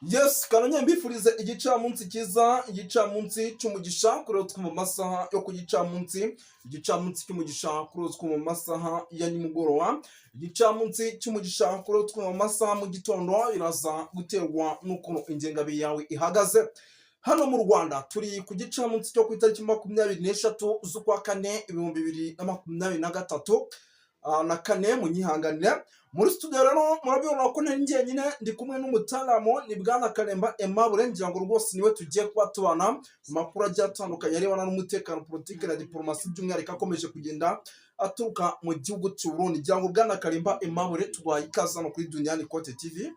Yes, kanonye mbifurize igicamunsi cyiza, igicamunsi cy'umugisha kurotwa mu masaha yo ku gicamunsi, igicamunsi cy'umugisha kurotwa mu masaha ya nimugoroba, igicamunsi cy'umugisha kurotwa mu masaha mu gitondo, iraza guterwa n'ukuntu ingengabihe yawe ihagaze. Hano mu Rwanda turi ku gicamunsi cyo ku itariki 23 z'ukwa kane 2023 na kane munyihanganira. Muri studio rero murabibona ko ntari njyenyine, ndi kumwe n'umutaramu ni Bwana Karemba Aimable, ngira ngo rwose niwe tugiye kuba tubana mu makuru agiye atandukanye arebana n'umutekano, politiki na diplomasi by'umwihariko akomeje kugenda aturuka mu gihugu cy'u Burundi. Ngira ngo Bwana Karemba Aimable tubaye ikaze hano kuri Duniani Kote TV.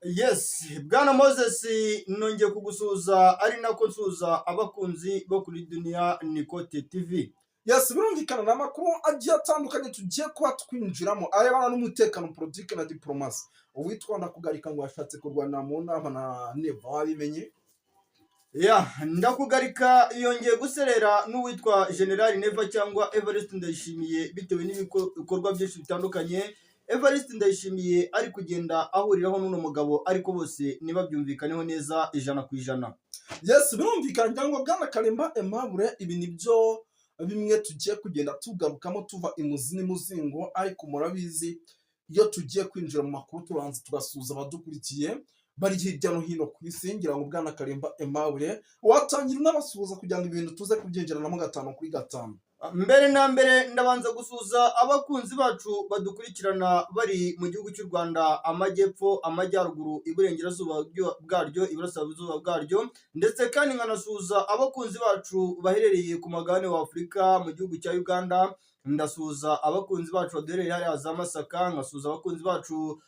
Yes, Bwana Moses nongeye kugusuhuza ari nako nsuhuza abakunzi bo kuri Duniani Kote TV. Yes, birumvikana n'amakuru agiye atandukanye tugiye kuba twinjiramo arebana n'umutekano, politiki na diplomasi. Uwitwa Ndakugarika ngo yashatse kurwana mu nama na Neva wabimenye. Ndakugarika yongeye guserera n'uwitwa General Neva cyangwa Evariste Ndayishimiye bitewe n'ibikorwa byinshi bitandukanye. Evariste Ndayishimiye ari kugenda ahuriraho n'uno mugabo ariko bose nibabyumvikaneho neza 100%. Yes, birumvikana cyangwa Bwana Karemba Aimable, ibi nibyo bimwe tugiye kugenda tugarukamo tuva imuzi n'imuzingo, ariko murabizi iyo tugiye kwinjira mu makuru turanze tugasuhuza abadukurikiye bari hirya no hino ku isi. Ngira ngo Bwana Karemba Aimable watangira unabasuhuza kugira ngo ibintu tuze kubyinjiranamo 5 kuri 5. Mbere na mbere ndabanza gusuhuza abakunzi bacu badukurikirana bari mu gihugu cy'u Rwanda, amajyepfo, amajyaruguru, iburengerazuba bwaryo, iburasirazuba bwaryo, ndetse kandi nkanasuhuza abakunzi bacu baherereye ku magabane wa Afurika mu gihugu cya Uganda. Ndasuhuza abakunzi bacu baduherereye hariya za Masaka, nkasuhuza abakunzi bacu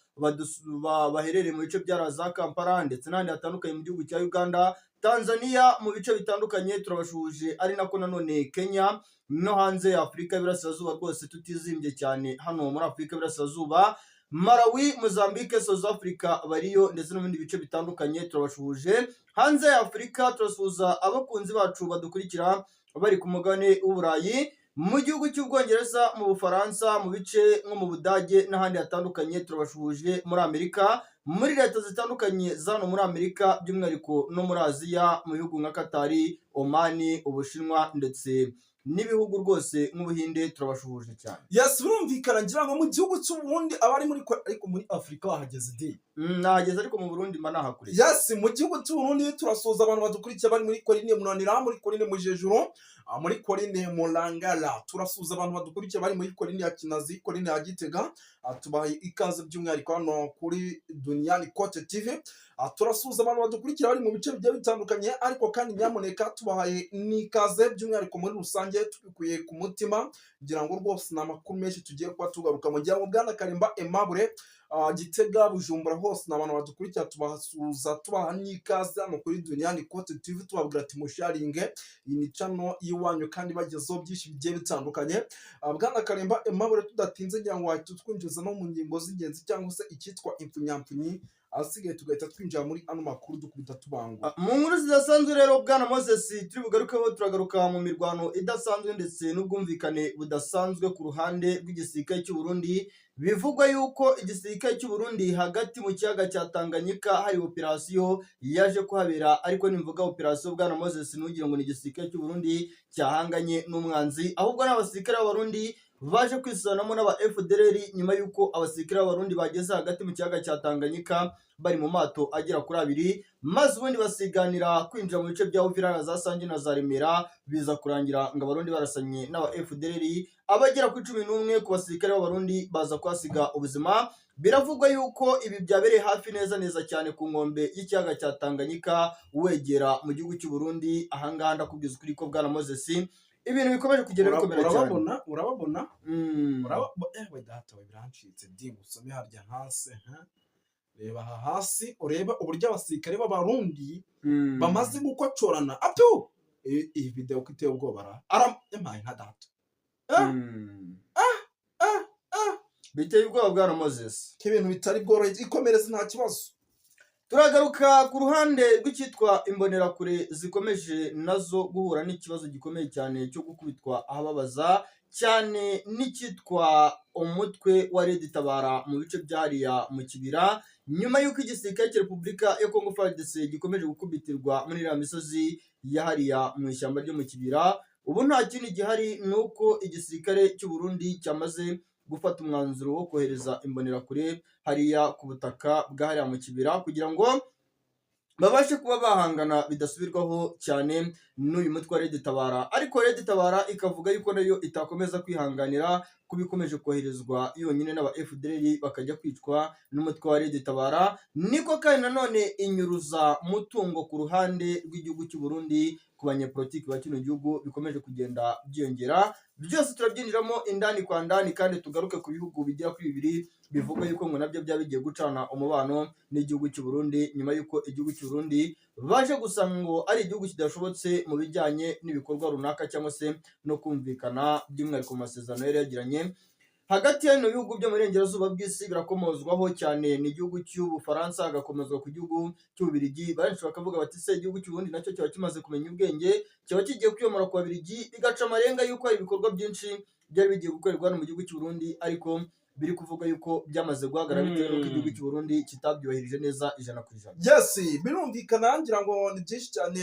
baherereye mu bice bya za Kampala ndetse n'ahandi hatandukanye mu gihugu cya Uganda, Tanzania, mu bice bitandukanye turabashuhuje, ari nako nanone Kenya no hanze ya Afurika y'Iburasirazuba rwose tutizimbye cyane hano muri Afurika y'Iburasirazuba, Malawi, Mozambique, South Africa bariyo ndetse no mu bindi bice bitandukanye turabashuhuje. Hanze ya Afurika turasuhuza abakunzi bacu badukurikira bari ku mugabane w'Uburayi, mu gihugu cy'Ubwongereza, mu Bufaransa, mu bice nko mu Budage n'ahandi hatandukanye turabashuhuje, muri Amerika, muri leta zitandukanye zano muri Amerika by'umwihariko no muri Aziya mu bihugu nka Katari, Omani, Ubushinwa ndetse n'ibihugu rwose nk'Ubuhinde turabashuhuje cyane. Yes, birumvikana ngira ngo mu gihugu cy'u Burundi abari ariko muri Afurika bahageze de. Nahageze ariko mu Burundi mba nahakure. Yes, mu gihugu cy'u Burundi turasuhuza abantu badukurikiye bari muri Korine Munanira, muri Korine Mujejuru, muri Korine Mulangala. Turasuhuza abantu badukurikiye bari muri Korine ya Kinazi, Korine ya Gitega. Tubaye ikaze by'umwihariko hano kuri Duniani Kote TV. Turasuhuza abantu badukurikira bari mu bice bigiye bitandukanye, ariko kandi nyamuneka tubahaye n'ikaze by'umwihariko muri rusange tubikuye ku mutima, ngira ngo rwose n'amakuru menshi tugiye kuba tugaruka mu gihe Bwana Karemba Aimable, Gitega, Bujumbura hose n'abantu badukurikira tubasuhuza tubaha n'ikaze hano kuri Duniani Kote TV, tubabwira ati musharinge iyi ni channel y'iwanyu kandi bagezeho byinshi bigiye bitandukanye. Bwana Karemba Aimable, tudatinze ngira ngo wahita twinjiza no mu ngingo z'ingenzi cyangwa se icyitwa impfunyapfunyi, asigaye tugahita twinjira muri ano makuru dukubita tubangwa. Mu nkuru zidasanzwe rero Bwana Moses turi bugarukeho, turagaruka mu mirwano idasanzwe ndetse n'ubwumvikane budasanzwe ku ruhande rw'igisirikare cy'u Burundi. Bivugwa yuko igisirikare cy'u Burundi hagati mu kiyaga cya Tanganyika hari operasiyo yaje kuhabera, ariko nimvuga operasiyo Bwana Moses ntugire ngo ni igisirikare cy'u Burundi cyahanganye n'umwanzi, ahubwo n'abasirikare b'Abarundi baje kwisubiranamo n'aba FDLR nyuma yuko abasirikare b'Abarundi bageze hagati mu kiyaga cya Tanganyika bari mu mato agera kuri 2, maze ubundi basiganira kwinjira mu bice bya Uvira za Sange na za Remera, biza kurangira ngo Abarundi barasanye n'aba FDLR abagera ku 11 ku basirikare b'Abarundi baza kwasiga ubuzima. Biravugwa yuko ibi byabereye hafi neza cyane ku nkombe y'ikiyaga cya Tanganyika wegera mu gihugu cy'u Burundi. Ahangaha ndakubwiza ukuri ko Bwana Moses ibintu bikomeje kugenda bikomera cyane. Urababona we data we birancitse ndi gusome harya hasi. Reba hasi ureba uburyo abasirikare b'Abarundi bamaze gukocorana. Ato iyi video kiteye ubwoba emaye nka data. Biteye ubwoba Bwana Moses. Ibintu bitari bworoshye, ikomereze nta kibazo. Turagaruka ku ruhande rw'icyitwa imbonerakure zikomeje nazo guhura n'ikibazo gikomeye cyane cyo gukubitwa ahababaza cyane n'icyitwa umutwe wa Red Tabara mu bice byariya mu kibira. nyuma y'uko igisirikare cya Repubulika ya Congo FARDC gikomeje gukubitirwa muri iriya misozi ya hariya mu ishyamba ryo mu kibira. Ubu nta kindi gihari ni uko igisirikare cy'u Burundi cyamaze gufata umwanzuro wo kohereza imbonerakure hariya ku butaka bwa hariya mu kibira kugira ngo babashe kuba bahangana bidasubirwaho cyane n'uyu mutwe wa Red Tabara. Ariko Red Tabara ikavuga yuko nayo itakomeza kwihanganira kuba ikomeje koherezwa yonyine n'aba FDLR bakajya kwicwa n'umutwe wa Red Tabara. Niko kandi nanone inyuruza mutungo ku ruhande rw'igihugu cy'u Burundi ku banyepolitiki ba kino gihugu bikomeje kugenda byiyongera. Byose turabyinjiramo indani kwa ndani kandi tugaruke ku bihugu bigera kuri bibiri bivuga yuko ngo nabyo byaba bigiye gucana umubano n'igihugu cy'u Burundi nyuma yuko igihugu cy'u Burundi baje gusanga ngo ari igihugu kidashobotse mu bijyanye n'ibikorwa runaka cyangwa se no kumvikana by'umwihariko mu masezerano yari yagiranye hagati y'ino bihugu byo mu burengerazuba bw'isi. Birakomozwaho cyane n'igihugu cy'Ubufaransa, hagakomezwa ku gihugu cy'Ububiligi. Benshi bakavuga bati se igihugu cy'u Burundi nacyo kiba kimaze kumenya ubwenge, kiba kigiye kwiyomora ku Babiligi, bigaca amarenga yuko hari ibikorwa byinshi byari bigiye gukorerwa hano mu gihugu cy'u Burundi, ariko biri kuvuga yuko byamaze guhagarara bitewe n'uko igihugu cy'u Burundi kitabyubahirije neza ijana ku ijana. Yes, birumvikana ngira ngo ni byinshi cyane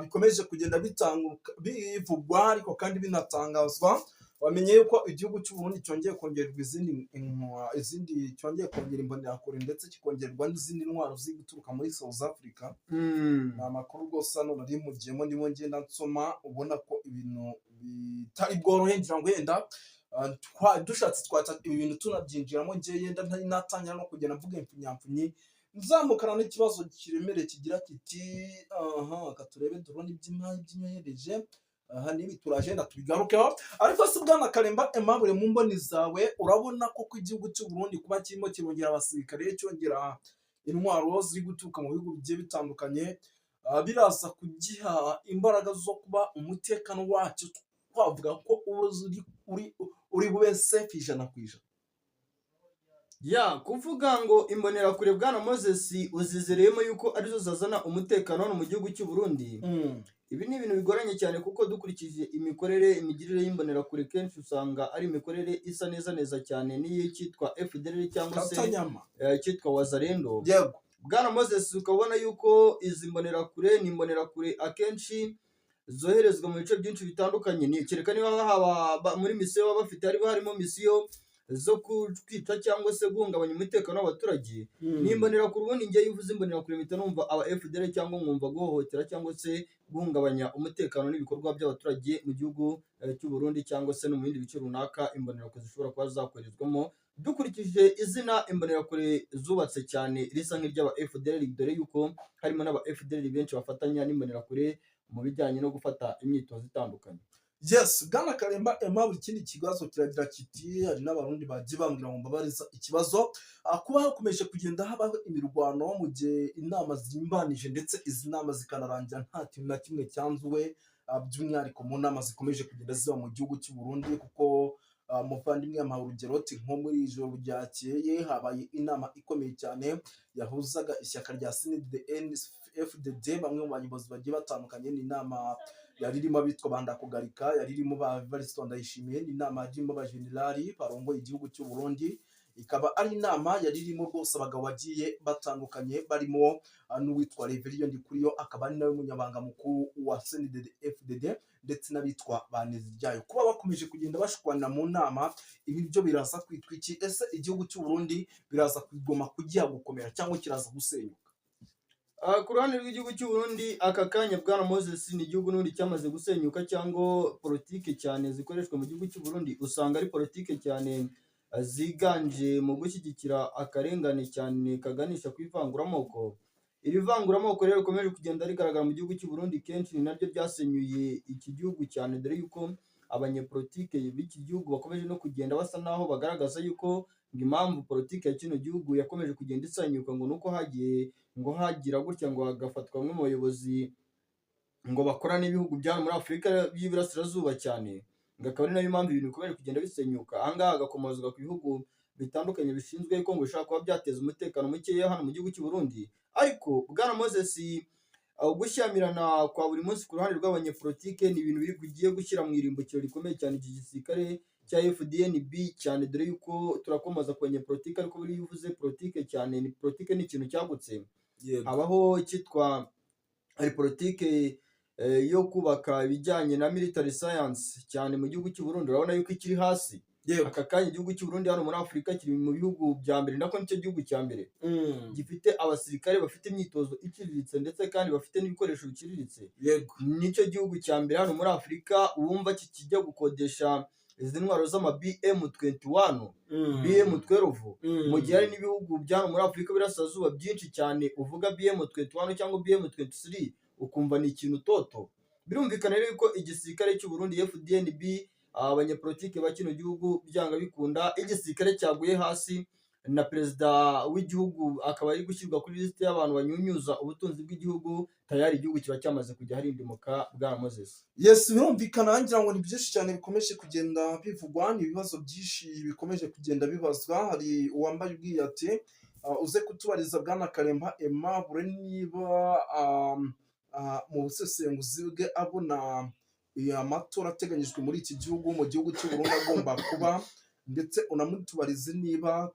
bikomeje kugenda bivugwa ariko kandi binatangazwa. Wamenye yuko igihugu cy'u Burundi cyongeye kongererwa izindi cyongeye kongera imbonerakure ndetse kikongererwa n'izindi ntwaro ziri guturuka muri South Africa. Ni amakuru rwose hano nari mugiyemo ndimo ngenda nsoma, ubona ko ibintu bitari bworohe. Ngira ngo yenda dushatse twata ibintu tunabyinjiramo njye yenda ntari natangira no kugenda mvuga impfunyapfunyi nzamukana n'ikibazo kiremereye kigira kiti katurebe drone iby'inyohereje nibi turagenda tubigarukeho. Ariko si bwana Karemba Aimable mu mboni zawe urabona ko igihugu cy'u Burundi kuba kirimo kirongera abasirikare cyongera intwaro ziri guturuka mu bihugu bigiye bitandukanye biraza kugiha imbaraga zo kuba umutekano wacyo twavuga ko uri bube safe ijana ku ijana? Kuvuga ngo imbonerakure bwana Moses uzizereyemo yuko arizo zazana umutekano hano mu gihugu cy'u Burundi, ibi ni ibintu bigoranye cyane kuko dukurikije imigirire y'imbonerakure kenshi usanga ari imikorere isa neza cyane n'iyo cyitwa FDLR cyangwa se cyitwa Wazalendo. Bwana Moses ukabona yuko izi mbonerakure ni imbonerakure akenshi zoherezwa mu bice byinshi bitandukanye. Ni kereka niba haba muri misiyo baba bafite harimo misiyo zo kwica cyangwa se guhungabanya umutekano w'abaturage. N'imbonerakure ubundi njye yivuze imbonerakure mpita numva aba FDLR cyangwa nkumva guhohotera cyangwa se guhungabanya umutekano n'ibikorwa by'abaturage mu gihugu cy'u Burundi cyangwa se no mu bindi bice runaka imbonerakure zishobora kuba zakorezwamo. Dukurikije izina imbonerakure zubatse cyane risa nk'iry'aba FDLR, dore yuko harimo n'aba FDLR benshi bafatanya n'imbonerakure mu bijyanye no gufata imyitozo itandukanye. Yes, bwana Karemba Aimable ikindi kibazo kiragira kiti hari n'abarundi bagiye bambwira ngo mbabariza ikibazo kuba hakomeje kugenda habaho imirwano mu gihe inama zirimbanije ndetse izi nama zikanarangira nta kintu na kimwe cyanzuwe, by'umwihariko mu nama zikomeje kugenda ziba mu gihugu cy'u Burundi. Kuko muvandimwe yampaye urugero ati nko muri ijoro ryakeye habaye inama ikomeye cyane yahuzaga ishyaka rya CNDD-FDD, bamwe mu bayobozi bagiye batandukanye. Ni inama yari irimo abitwa Bandakugarika, yari irimo ba Evariste Ndayishimiye, ni inama yarimo abajenerali barongoye igihugu cy'u Burundi. Ikaba ari inama yari irimo rwose abagabo bagiye batandukanye barimo n'uwitwa Reverien Ndikuriyo, akaba ari nawe munyabanga mukuru wa CNDD-FDD, ndetse n'abitwa Baneziryayo. Kuba bakomeje kugenda bashwana mu nama, ibi byo biraza kwitwa iki? Ese igihugu cy'u Burundi biraza kugoma kugiha gukomera cyangwa kiraza gusenyuka? Ku ruhande rw'igihugu cy'u Burundi aka kanya bwana Moses ni igihugu n'undi cyamaze gusenyuka, cyangwa politike cyane zikoreshwa mu gihugu cy'u Burundi usanga ari politike cyane ziganje mu gushyigikira akarengane cyane kaganisha ku ivanguramoko. Iri vanguramoko rero rikomeje kugenda rigaragara mu gihugu cy'u Burundi kenshi ni naryo ryasenyuye iki gihugu cyane, dore yuko abanyepolitike b'iki gihugu bakomeje no kugenda basa naho bagaragaza yuko impamvu politike ya kino gihugu yakomeje kugenda isenyuka ngo nuko hagira gutya ngo hagafatwa bamwe mu bayobozi ngo bakora n'ibihugu bya muri Afurika y'Iburasirazuba cyane, ngo akaba ari nayo mpamvu ibintu bikomeje kugenda bisenyuka. Ahangaha hagakomozwa ku bihugu bitandukanye bishinzwe ko ngo bishobora kuba byateza umutekano mukeya hano mu gihugu cy'u Burundi. Ariko bwana Moses gushyamirana kwa buri munsi ku ruhande rw'abanyepolitike ni ibintu bigiye gushyira mu irimbukiro rikomeye cyane iki gisirikare cya FDNB cyane, dore yuko turakomoza ku banyepolitike, ariko buriya iyo uvuze politike cyane, ni politike ni ikintu cyagutse. yego Habaho icyitwa hari politike yo kubaka ibijyanye na military science cyane mu gihugu cy'u Burundi. Urabona yuko ikiri hasi yego aka kanya. Igihugu cy'u Burundi hano muri Afurika kiri mu bihugu bya mbere, nako nicyo gihugu cya mbere gifite abasirikare bafite imyitozo iciriritse ndetse kandi bafite n'ibikoresho biciriritse. yego Nicyo gihugu cya mbere hano muri Afurika wumva kijya gukodesha izi ntwaro z'ama BM21 BM12, mu gihe hari n'ibihugu bya hano muri Afurika birasirazuba byinshi cyane uvuga BM21 cyangwa BM23 ukumva ni ikintu toto. Birumvikana rero ko igisirikare cy'u Burundi FDNB, abanyepolitike ba kino gihugu byanga bikunda, igisirikare cyaguye hasi na perezida w'igihugu akaba ari gushyirwa kuri lisite y'abantu banyunyuza ubutunzi bw'igihugu, tayari igihugu kiba cyamaze kujya harindimuka. Bwana Moses, yes, birumvikana ngira ngo ni byinshi cyane bikomeje kugenda bivugwa, ni ibibazo byinshi bikomeje kugenda bibazwa. Hari uwambaye ubwiye ati uze kutubariza Bwana Karemba Aimable niba mu busesenguzi bwe abona amatora ateganyijwe muri iki gihugu mu gihugu cy'u Burundi agomba kuba, ndetse unamutubarize niba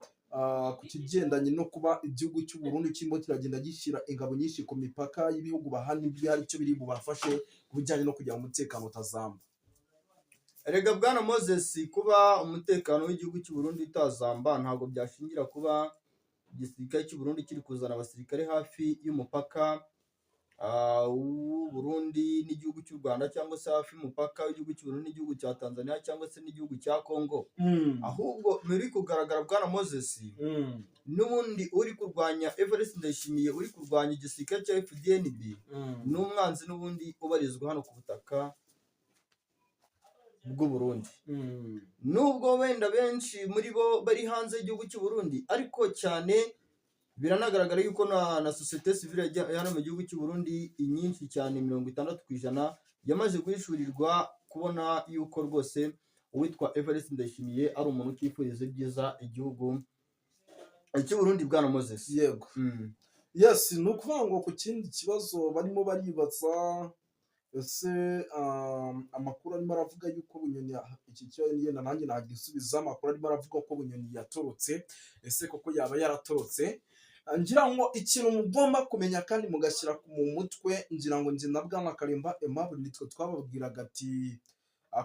ku kigendanye no kuba igihugu cy'u Burundi kirimo kiragenda gishyira ingabo nyinshi ku mipaka y'ibihugu bahana ibyo hari icyo biri bubafashe ku bijyanye no kugira umutekano utazamba. erega Bwana Moses, kuba umutekano w'igihugu cy'u Burundi utazamba ntabwo byashingira kuba igisirikare cy'u Burundi kiri kuzana abasirikare hafi y'umupaka w'u Burundi n'igihugu cy'u Rwanda, cyangwa se hafi y'umupaka w'igihugu cy'u Burundi n'igihugu cya Tanzania, cyangwa se n'igihugu cya Congo. Ahubwo biri kugaragara Bwana Moses, n'ubundi uri kurwanya Evariste Ndayishimiye, uri kurwanya igisirikare cya FDNB, n'umwanzi n'ubundi ubarizwa hano ku butaka bw'u Burundi. Nubwo wenda benshi muri bo bari hanze y'igihugu cy'u Burundi, ariko cyane biranagaragara yuko na societe civile hano mu gihugu cy'u Burundi inyinshi cyane 60% yamaze guhishurirwa kubona yuko rwose uwitwa Evariste Ndayishimiye ari umuntu utifuriza ibyiza igihugu cy'u Burundi. Bwana Moses, yego yes, ni ukuvuga ngo ku kindi kibazo barimo baribaza, ese amakuru arimo aravuga yuko Bunyoni, iki cyo yenda nanjye nagisubiza, amakuru arimo aravuga ko Bunyoni yatorotse. Ese koko yaba yaratorotse? Ngira ngo ikintu mugomba kumenya kandi mugashyira mu mutwe, ngira ngo njye na Bwana Karemba Aimable nitwe twababwiraga ati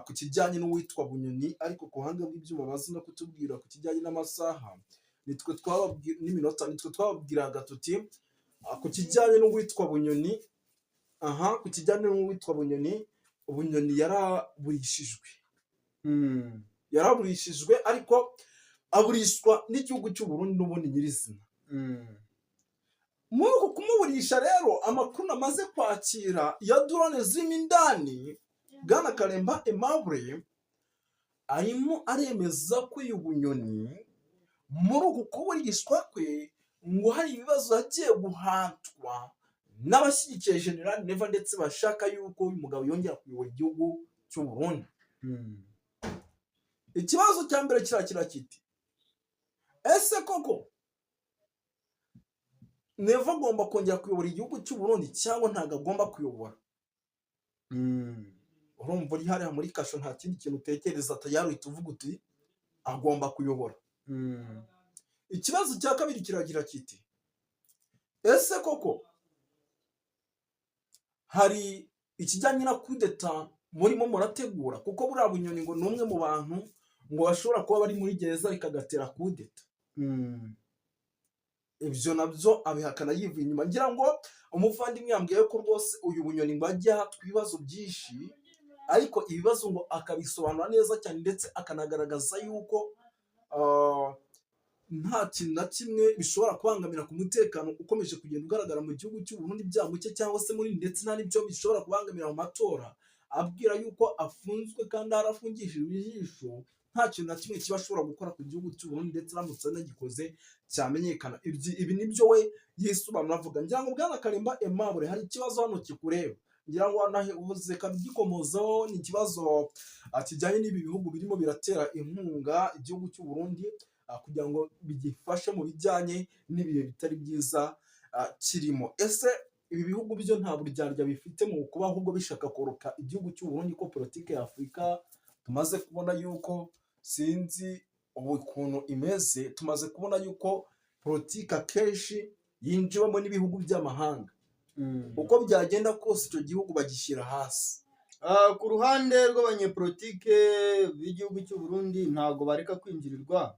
ku kijyanye n'uwitwa Bunyoni, ariko ku ruhande rw'ibyuma bazi no kutubwira ku kijyanye n'amasaha nitwe twababwira n'iminota, nitwe twababwiraga tuti ku kijyanye n'uwitwa Bunyoni, ku kijyanye n'uwitwa Bunyoni, Bunyoni yaraburishijwe. Yaraburishijwe, ariko aburishwa n'igihugu cy'u Burundi n'ubundi nyirizina. Muri uku kumuburisha rero, amakuru namaze kwakira ya drone zirimo indani, Bwana Karemba Aimable arimo aremeza ko uyu Bunyoni muri uku kuburishwa kwe ngo hari ibibazo yagiye guhatwa n'abashyigikiye General Neva, ndetse bashaka yuko uyu mugabo yongera kuyobora igihugu cy'u Burundi. Ikibazo cya mbere kirakira kiti, ese koko Neva agomba kongera kuyobora igihugu cy'u Burundi cyangwa ntabwo agomba kuyobora? Urumva uri hariya muri kasho, nta kindi kintu utekereza, tayari uhita uvuga uti agomba kuyobora. Ikibazo cya kabiri kiragira kiti, ese koko hari ikijyanye na kudeta murimo murategura? Kuko buriya Bunyoni ngo ni umwe mu bantu ngo bashobora kuba bari muri gereza bikagatera kudeta. Ibyo nabyo abihakana yivuye inyuma. Ngira ngo umuvandimwe yambwiye ko rwose uyu Bunyoni ngo ajya ahatwa ibibazo byinshi, ariko ibibazo ngo akabisobanura neza cyane, ndetse akanagaragaza yuko nta kintu na kimwe bishobora kubangamira ku mutekano ukomeje kugenda ugaragara mu gihugu cy'u Burundi, bya muke cyangwa se muri, ndetse nta n'ibyo bishobora kubangamira mu matora. Abwira yuko afunzwe kandi arafungishijwe ijisho, nta kintu na kimwe kiba ashobora gukora ku gihugu cy'u Burundi, ndetse aramutse anagikoze cyamenyekana. Ibi nibyo we yisobanura avuga. Ngira ngo Bwana Karemba Aimable, hari ikibazo hano kikureba. Ngira ngo nahoze kabigikomozaho, ni ikibazo kijyanye n'ibi bihugu birimo biratera inkunga igihugu cy'u Burundi kugira ngo bigifashe mu bijyanye n'ibihe bitari byiza kirimo. Ese ibi bihugu byo nta buryarya bifite mu kuba ahubwo bishaka koroka igihugu cy'u Burundi? Ko politike ya Afurika tumaze kubona yuko sinzi ubu ukuntu imeze, tumaze kubona yuko politiki akenshi yinjiwemo n'ibihugu by'amahanga, uko byagenda kose icyo gihugu bagishyira hasi. Ku ruhande rw'abanyepolitike b'igihugu cy'u Burundi ntabwo bareka kwinjirirwa,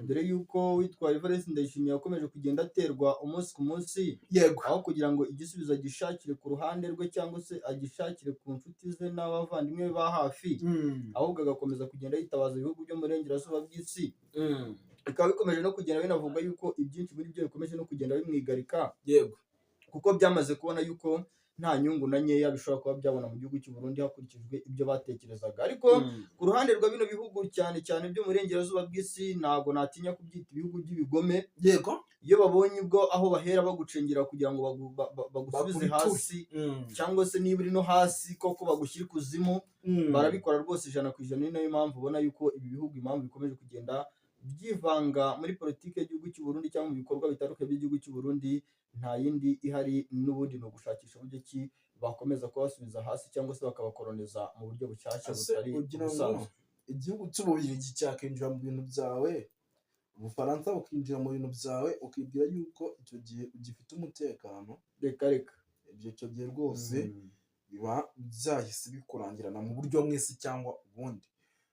dore yuko witwa Evariste Ndayishimiye yakomeje kugenda aterwa umunsi ku munsi, Yego. aho kugira ngo igisubizo agishakire ku ruhande rwe cyangwa se agishakire ku nshuti ze n'abavandimwe be ba hafi, ahubwo agakomeza kugenda yitabaza ibihugu byo mu burengerazuba bw'isi. Bikaba bikomeje no kugenda binavuga yuko ibyinshi muri byo bikomeje no kugenda bimwigarika, Yego. kuko byamaze kubona yuko nta nyungu na nkeya bishobora kuba byabona mu gihugu cy'u Burundi hakurikijwe ibyo batekerezaga. Ariko ku ruhande rwa bino bihugu cyane cyane byo mu burengerazuba bw'isi, ntabwo natinya kubyita ibihugu by'ibigome. Yego. Iyo babonye ubwo aho bahera bagucengera kugira ngo bagusubize hasi, cyangwa se niba uri no hasi koko bagushyira ikuzimu, barabikora rwose 100%. Ni nayo mpamvu ubona yuko ibi bihugu impamvu bikomeje kugenda byivanga muri politiki y'igihugu cy'u Burundi cyangwa mu bikorwa bitandukanye by'igihugu cy'u Burundi, nta yindi ihari n'ubundi ni ugushakisha uburyo ki bakomeza kubasubiza hasi cyangwa se bakabakoloniza mu buryo bushyashya butari ubusanzwe. Igihugu cy'Ububiligi cyakinjira mu bintu byawe, Ubufaransa bukinjira mu bintu byawe, ukibwira yuko icyo gihe ugifite umutekano. Reka icyo gihe rwose biba byahise bikurangirana mu buryo mwese cyangwa ubundi.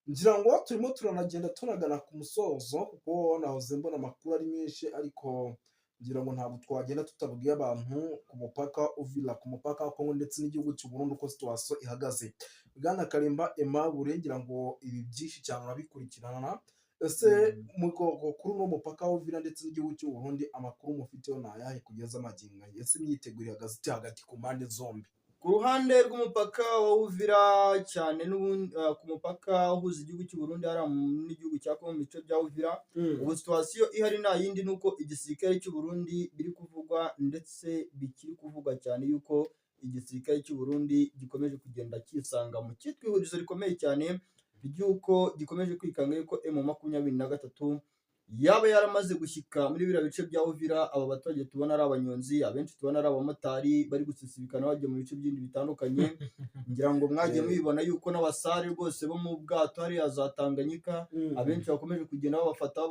Ngira ngo turimo turanagenda tunagana ku musozo, kuko nahoze mbona amakuru ari menshi, ariko ngira ngo ntabwo twagenda tutabwiye abantu ku mupaka Uvira, ku mupaka wa Kongo ndetse n'igihugu cy'u Burundi uko situation ihagaze. Bwana Karimba Aimable, ngira ngo ibi byinshi cyane urabikurikirana. Ese kuri uno mupaka wa Uvira ndetse n'igihugu cy'u Burundi amakuru mufiteho ni ayahe kugeza amagingo aya? Ese imyiteguro ihagaze ite hagati ku mpande zombi? Ku ruhande rw'umupaka wa Uvira cyane n'ubundi ku mupaka uhuza igihugu cy'u Burundi n'igihugu cya Kongo mu bice bya Uvira, ubu situation ihari nta yindi nuko igisirikare cy'u Burundi biri kuvugwa ndetse bikiri kuvugwa cyane yuko igisirikare cy'u Burundi gikomeje kugenda kisanga mu cyitwa ihurizo rikomeye cyane ry'uko gikomeje kwikanga yuko M23 yaba yaramaze gushyika muri biriya bice bya Uvira. Aba baturage tubona ari abanyonzi, abenshi tubona ari abamotari bari gusisibikana bajya mu bice byindi bitandukanye. Ngira ngo mwagiye mubibona yuko n'abasare rwose bo mu bwato hariya za Tanganyika, abenshi bakomeje kugenda babafata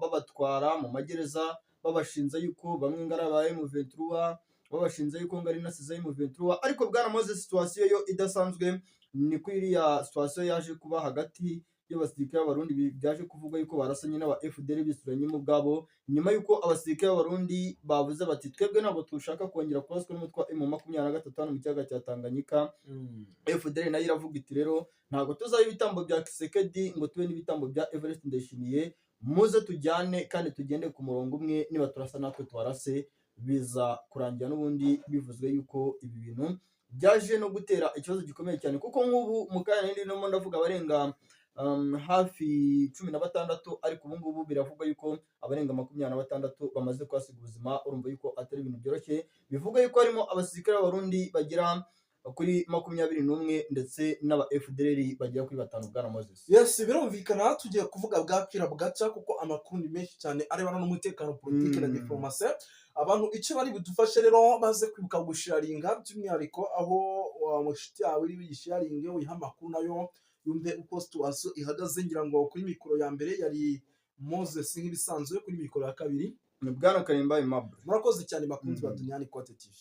babatwara mu magereza, babashinza yuko bamwe ngari aba M23, babashinza yuko ngari nasize M23. Ariko bwana Moses, situation yo idasanzwe ni kuri iriya situation yaje kuba hagati y'abasirikare b'Abarundi, byaje kuvuga yuko barasanye n'aba FDL bisuranyemo ubwabo, nyuma yuko abasirikare b'Abarundi bavuze bati twebwe ntabwo tushaka kongera kuraswa n'umutwe wa M23 mu kiyaga cya Tanganyika. FDL nayo iravuga iti rero ntabwo tuzaba ibitambo bya Kisekedi ngo tube n'ibitambo bya Evariste Ndayishimiye, muze tujyane kandi tugende ku murongo umwe, niba turasa natwe twarase. Biza kurangira n'ubundi bivuzwe yuko ibi bintu byaje no gutera ikibazo gikomeye cyane, kuko nk'ubu mu kanya ndimo ndavuga abarenga hafi 16, ariko ubu ngubu biravuga yuko abarenga 26 bamaze kwasiga ubuzima. Urumva yuko atari ibintu byoroshye. Bivuga yuko harimo abasirikare b'Abarundi bagera kuri 21 ndetse n'aba FDL bagera kuri 5. Bwana Moses, yes, birumvikana tugiye kuvuga bwakira bwaca, kuko amakuru ni menshi cyane arebana n'umutekano, politiki na diplomasi. Abantu icyo bari budufashe rero baze kwibuka gusharinga, by'umwihariko aho mushiti yawe iri bisharinge uyiha amakuru nayo yumve uko situation ihagaze. Ngira ngo kuri mikoro ya mbere yari Moses nk'ibisanzwe, kuri mikoro ya kabiri ni Bwana Karimba Aimable. Murakoze cyane bakunzi ba Dunyani Kote TV.